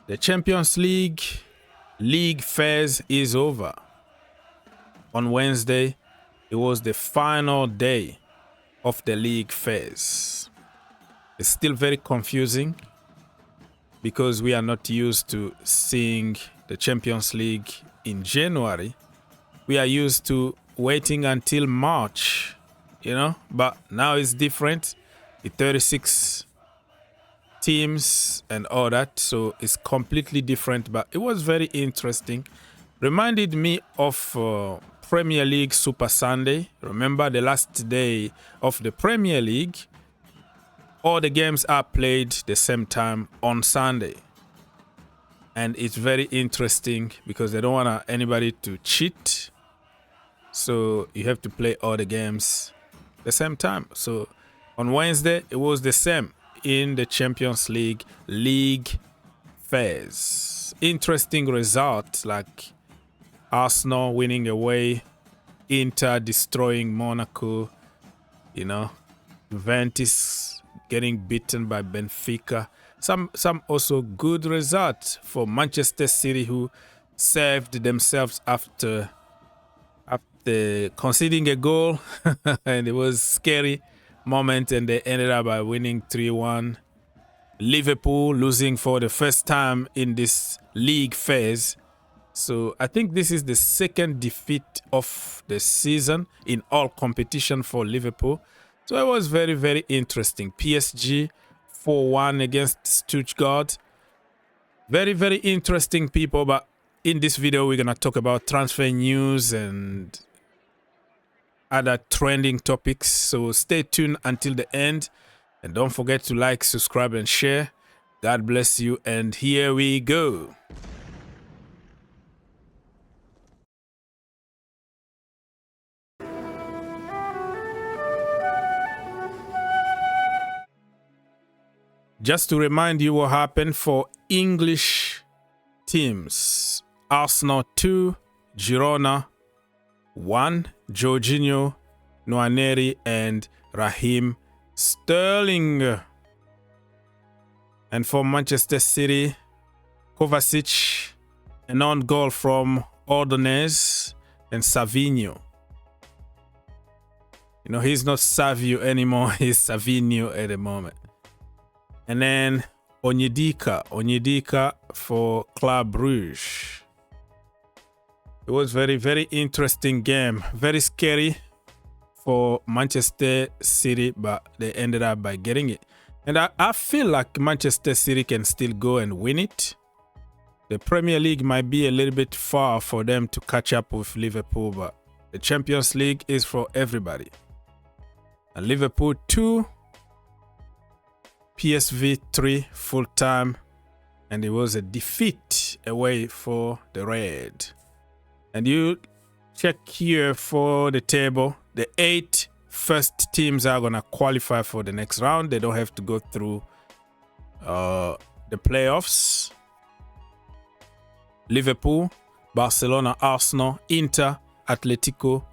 The Champions League phase is over. On Wednesday, it was the final day of the league phase. It's still very confusing because we are not used to seeing the Champions League in January. We are used to waiting until March, but now it's different. It's 36 teams and all that, so it's completely different, but it was very interesting. Reminded me of Premier League Super Sunday. Remember the last day of the Premier League, all the games are played the same time on Sunday, and it's very interesting because they don't want anybody to cheat, so you have to play all the games the same time. So on Wednesday it was the same in the Champions League phase. Interesting results like Arsenal winning away, Inter destroying Monaco, Juventus getting beaten by Benfica. Some also good results for Manchester City, who saved themselves after conceding a goal and it was scary moment, and they ended up by winning 3-1. Liverpool losing for the first time in this league phase. So I think this is the second defeat of the season in all competition for Liverpool. So it was very, very interesting. PSG 4-1 against Stuttgart. Very, very interesting, people. But in this video, we're going to talk about transfer news and other trending topics, so stay tuned until the end, and don't forget to like, subscribe and share. God bless you, and here we go. Just to remind you what happened for English teams: Arsenal 2, Girona 1, Jorginho, Nwaneri, and Raheem Sterling. And for Manchester City, Kovacic, an own goal from Ordonez, and Savinho. He's not Savio anymore, he's Savinho at the moment. And then Onyedika for Club Brugge. It was very, very interesting game. Very scary for Manchester City, but they ended up by getting it. And I feel like Manchester City can still go and win it. The Premier League might be a little bit far for them to catch up with Liverpool, but the Champions League is for everybody. And Liverpool 2, PSV 3 full time, and it was a defeat away for the Red. And you check here for the table. The 8 first teams are going to qualify for the next round. They don't have to go through the playoffs. Liverpool, Barcelona, Arsenal, Inter, Atletico,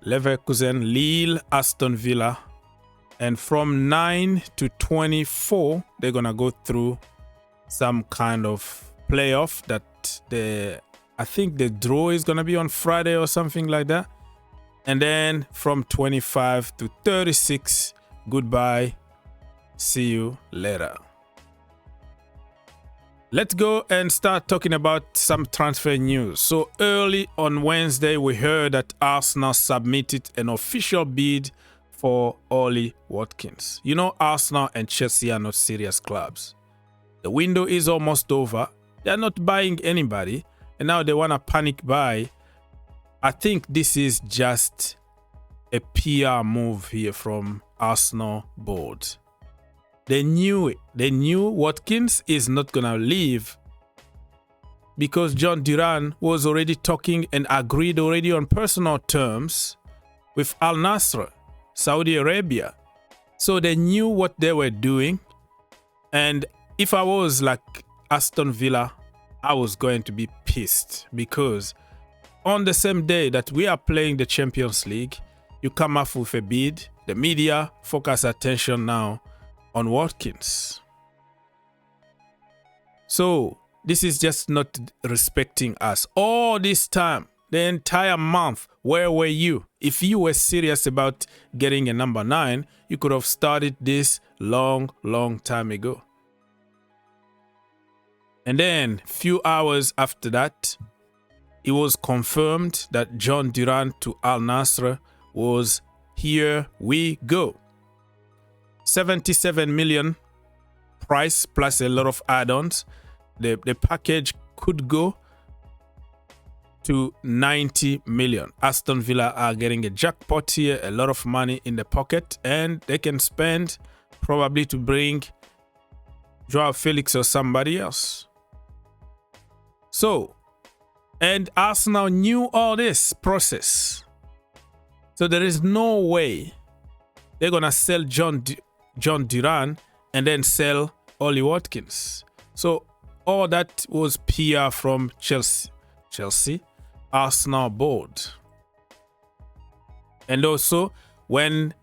Leverkusen, Lille, Aston Villa. And from 9 to 24, they're going to go through some kind of playoff that I think the draw is going to be on Friday or something like that. And then from 25 to 36, goodbye. See you later. Let's go and start talking about some transfer news. So early on Wednesday, we heard that Arsenal submitted an official bid for Oli Watkins. Arsenal and Chelsea are not serious clubs. The window is almost over. They're not buying anybody. And now they want to panic buy. I think this is just a PR move here from Arsenal board. They knew it. They knew Watkins is not going to leave because Jhon Durán was already talking and agreed already on personal terms with Al Nassr, Saudi Arabia. So they knew what they were doing. And if I was like Aston Villa, I was going to be pissed because on the same day that we are playing the Champions League, you come up with a bid. The media focus attention now on Watkins. So this is just not respecting us. All this time, the entire month, where were you? If you were serious about getting a number 9, you could have started this long time ago. And then few hours after that, it was confirmed that Jhon Durán to Al Nassr was here we go. 77 million price plus a lot of add-ons. The package could go to 90 million. Aston Villa are getting a jackpot here, a lot of money in the pocket, and they can spend probably to bring Joao Felix or somebody else. So, and Arsenal knew all this process. So there is no way they're going to sell Jhon Durán and then sell Ollie Watkins. So all that was PR from Chelsea, Arsenal board. And also, when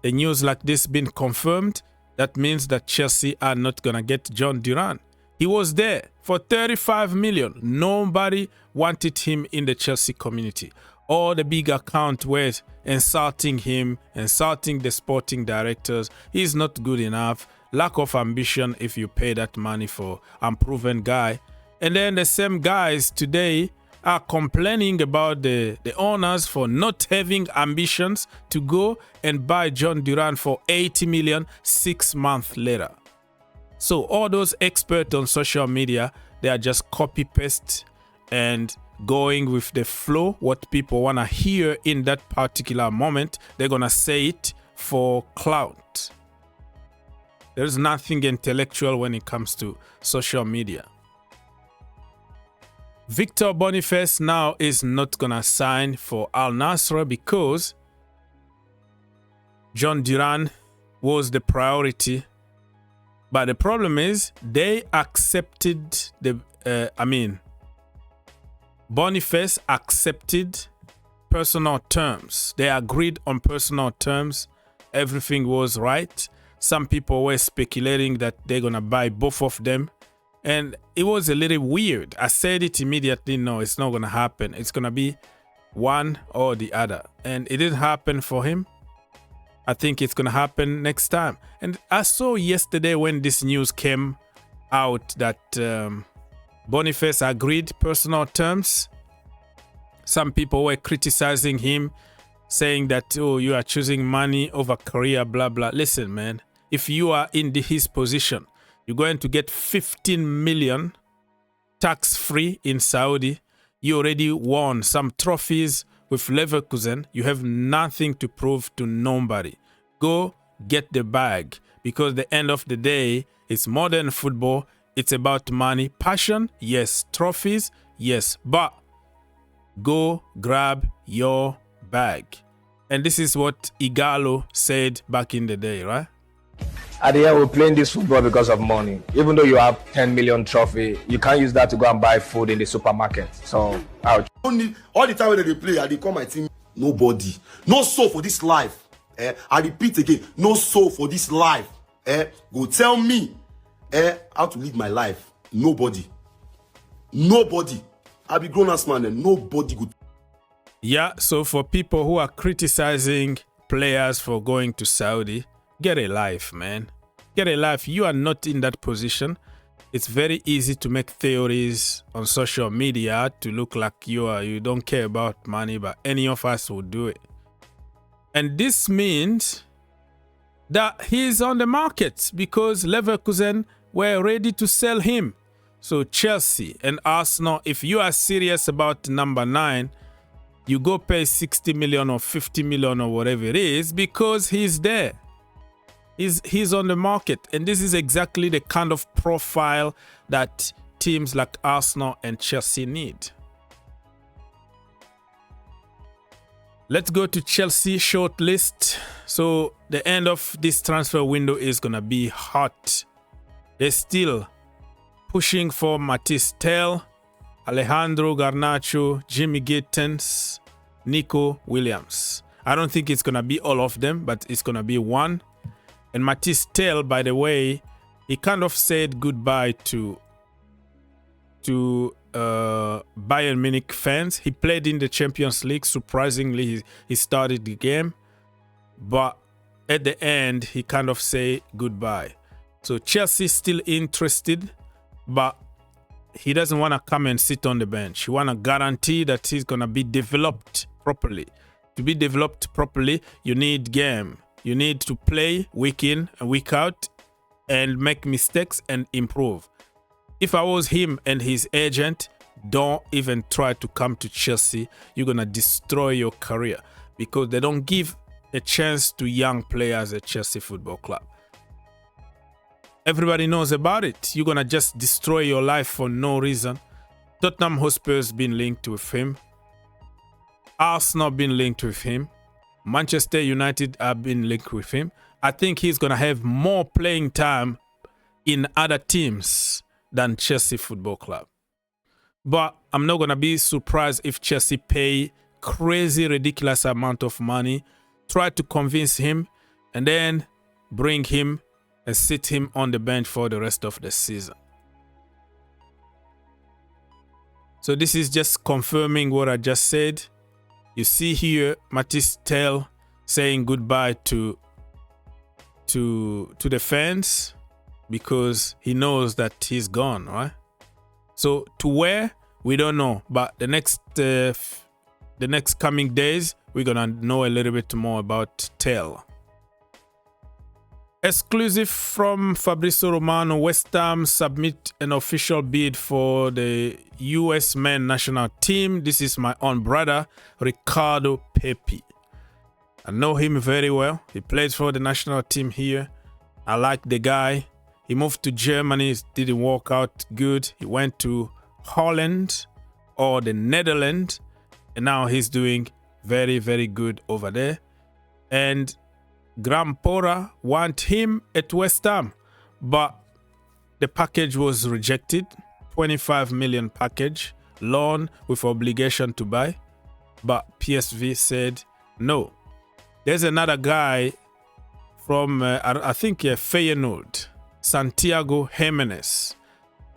the news like this been confirmed, that means that Chelsea are not going to get Jhon Durán. He was there for 35 million. Nobody wanted him in the Chelsea community. All the big accounts were insulting him, insulting the sporting directors. He's not good enough. Lack of ambition if you pay that money for unproven guy. And then the same guys today are complaining about the owners for not having ambitions to go and buy Jhon Durán for 80 million 6 months later. So all those experts on social media, they are just copy-paste and going with the flow, what people want to hear in that particular moment. They're going to say it for clout. There's nothing intellectual when it comes to social media. Victor Boniface now is not going to sign for Al Nassr because Jhon Durán was the priority. But the problem is they accepted Boniface accepted personal terms. They agreed on personal terms. Everything was right. Some people were speculating that they're going to buy both of them. And it was a little weird. I said it immediately. No, it's not going to happen. It's going to be one or the other. And it didn't happen for him. I think it's going to happen next time. And I saw yesterday when this news came out that Boniface agreed personal terms. Some people were criticizing him, saying that, oh, you are choosing money over career, blah, blah. Listen, man, if you are in his position, you're going to get 15 million tax-free in Saudi. You already won some trophies with Leverkusen. You have nothing to prove to nobody. Go get the bag, because the end of the day, it's modern football. It's about money. Passion, yes. Trophies, yes. But go grab your bag. And this is what Igalo said back in the day, right? At the end, we're playing this football because of money. Even though you have 10 million trophy, you can't use that to go and buy food in the supermarket. So, ouch. All the time when they play, I call my team. Nobody. No soul for this life. I repeat again. No soul for this life. Go tell me how to live my life. Nobody. Nobody. I be grown-ass man and nobody good. Yeah, so for people who are criticizing players for going to Saudi, get a life, man. Get a life. You are not in that position. It's very easy to make theories on social media to look like you don't care about money, but any of us will do it. And this means that he's on the market because Leverkusen were ready to sell him. So Chelsea and Arsenal, if you are serious about number 9, you go pay 60 million or 50 million or whatever it is because he's there. He's on the market. And this is exactly the kind of profile that teams like Arsenal and Chelsea need. Let's go to Chelsea shortlist. So the end of this transfer window is going to be hot. They're still pushing for Mathys Tel, Alejandro Garnacho, Jimmy Gittens, Nico Williams. I don't think it's going to be all of them, but it's going to be one. And Mathys Tel, by the way, he kind of said goodbye to to Bayern Munich fans. He played in the Champions League. Surprisingly, he started the game. But at the end, he kind of say goodbye. So Chelsea still interested, but he doesn't want to come and sit on the bench. He want to guarantee that he's going to be developed properly. To be developed properly, you need game. You need to play week in and week out and make mistakes and improve. If I was him and his agent, don't even try to come to Chelsea. You're going to destroy your career because they don't give a chance to young players at Chelsea Football Club. Everybody knows about it. You're going to just destroy your life for no reason. Tottenham Hotspur's been linked with him. Arsenal been linked with him. Manchester United have been linked with him. I think he's going to have more playing time in other teams than Chelsea Football Club. But I'm not going to be surprised if Chelsea pay crazy, ridiculous amount of money, try to convince him, and then bring him and sit him on the bench for the rest of the season. So this is just confirming what I just said. You see here Mathys Tel saying goodbye to the fans because he knows that he's gone, right? So to where, we don't know, but the next coming days we're gonna know a little bit more about Tel. Exclusive from Fabrizio Romano, West Ham submit an official bid for the US men national team. This is my own brother, Ricardo Pepi. I know him very well. He plays for the national team here. I like the guy. He moved to Germany. It didn't work out good. He went to Holland or the Netherlands. And now he's doing very, very good over there. And Grampora want him at West Ham, but the package was rejected. 25 million package, loan with obligation to buy, but PSV said no. There's another guy from I think Feyenoord, Santiago Jimenez.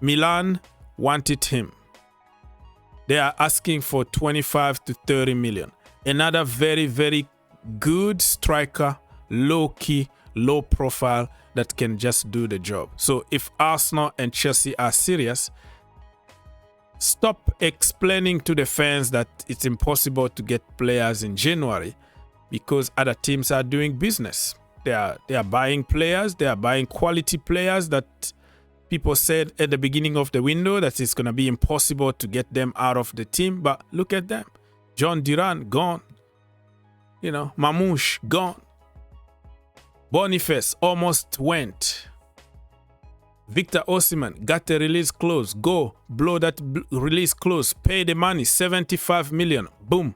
Milan wanted him. They are asking for 25 to 30 million. Another very, very good striker, low-key, low-profile, that can just do the job. So if Arsenal and Chelsea are serious, stop explaining to the fans that it's impossible to get players in January because other teams are doing business. They are buying players. They are buying quality players that people said at the beginning of the window that it's going to be impossible to get them out of the team. But look at them. Jhon Durán, gone. You know, Mamouche, gone. Boniface almost went. Victor Osimhen got the release clause. Go, blow that release clause. Pay the money, 75 million. Boom,